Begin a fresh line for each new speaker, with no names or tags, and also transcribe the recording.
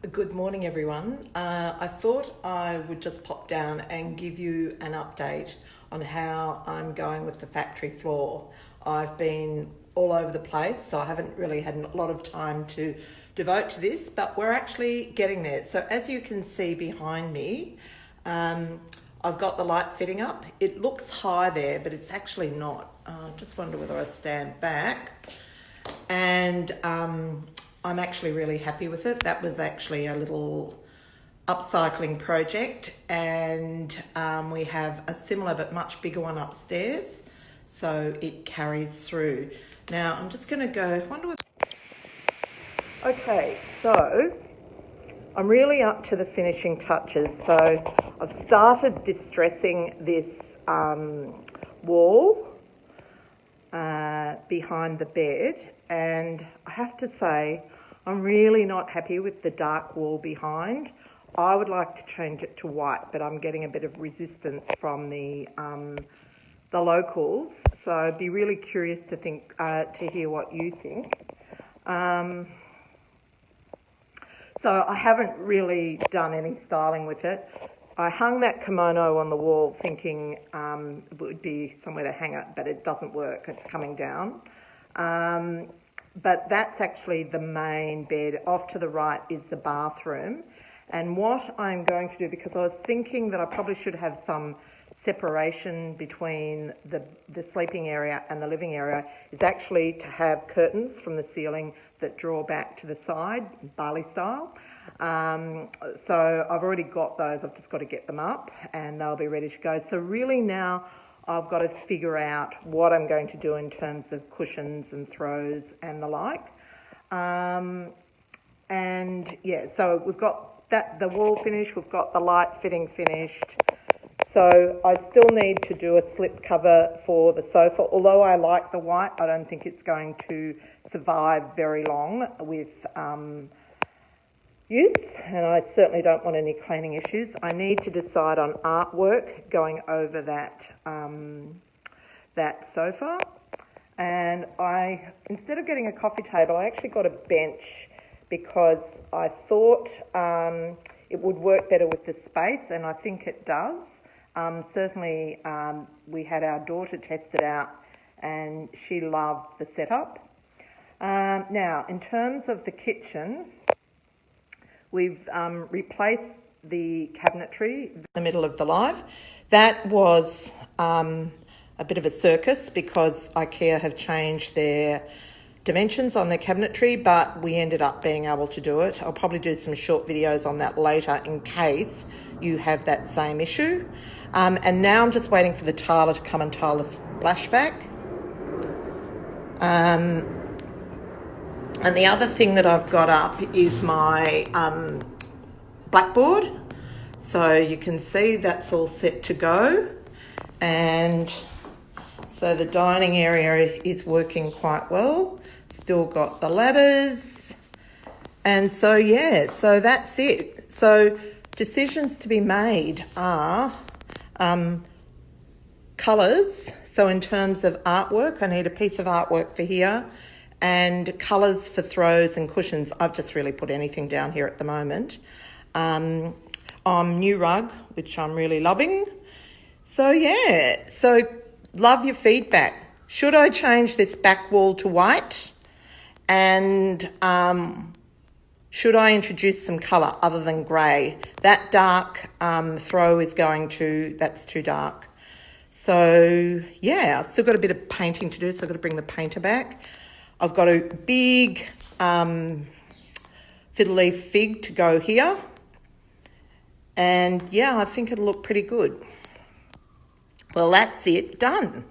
Good morning, everyone. I thought I would just pop down and give you an update on how I'm going with the factory floor. I've been all over the place, so I haven't really had a lot of time to devote to this, but we're actually getting there. So as you can see behind me, I've got the light fitting up. It looks high there, but it's actually not. I just wonder whether I stand back. And I'm actually really happy with it. That was actually a little upcycling project, and we have a similar but much bigger one upstairs, so it carries through. Now I'm just going to go, Okay, so I'm really up to the finishing touches. So I've started distressing this wall behind the bed, and I have to say I'm really not happy with the dark wall behind. I would like to change it to white, but I'm getting a bit of resistance from the locals, so I'd be really curious to hear what you think. So I haven't really done any styling with it. I hung that kimono on the wall thinking it would be somewhere to hang it, but it doesn't work. It's coming down. But that's actually the main bed. Off to the right is the bathroom. And what I'm going to do, because I was thinking that I probably should have some separation between the sleeping area and the living area, is actually to have curtains from the ceiling that draw back to the side, Bali style. So I've already got those, I've just got to get them up and they'll be ready to go. So really now I've got to figure out what I'm going to do in terms of cushions and throws and the like. And yeah, so we've got the wall finished, we've got the light fitting finished. So I still need to do a slip cover for the sofa. Although I like the white, I don't think it's going to survive very long with use, and I certainly don't want any cleaning issues. I need to decide on artwork going over that sofa. And instead of getting a coffee table, I actually got a bench because I thought it would work better with the space, and I think it does. Certainly, we had our daughter test it out and she loved the setup. Now, in terms of the kitchen, we've replaced the cabinetry in the middle of the live. That was a bit of a circus because IKEA have changed their dimensions on their cabinetry, but we ended up being able to do it. I'll probably do some short videos on that later in case you have that same issue. And now I'm just waiting for the tiler to come and tile the splashback. And the other thing that I've got up is my blackboard. So you can see that's all set to go. And so the dining area is working quite well. Still got the ladders. And so, yeah, so that's it. So decisions to be made are colours. So in terms of artwork, I need a piece of artwork for here, and colours for throws and cushions. I've just really put anything down here at the moment. New rug, which I'm really loving. So yeah, so love your feedback. Should I change this back wall to white? And should I introduce some colour other than grey? That dark throw is that's too dark. So yeah, I've still got a bit of painting to do, so I've got to bring the painter back. I've got a big fiddle leaf fig to go here. And yeah, I think it'll look pretty good. Well, that's it, done.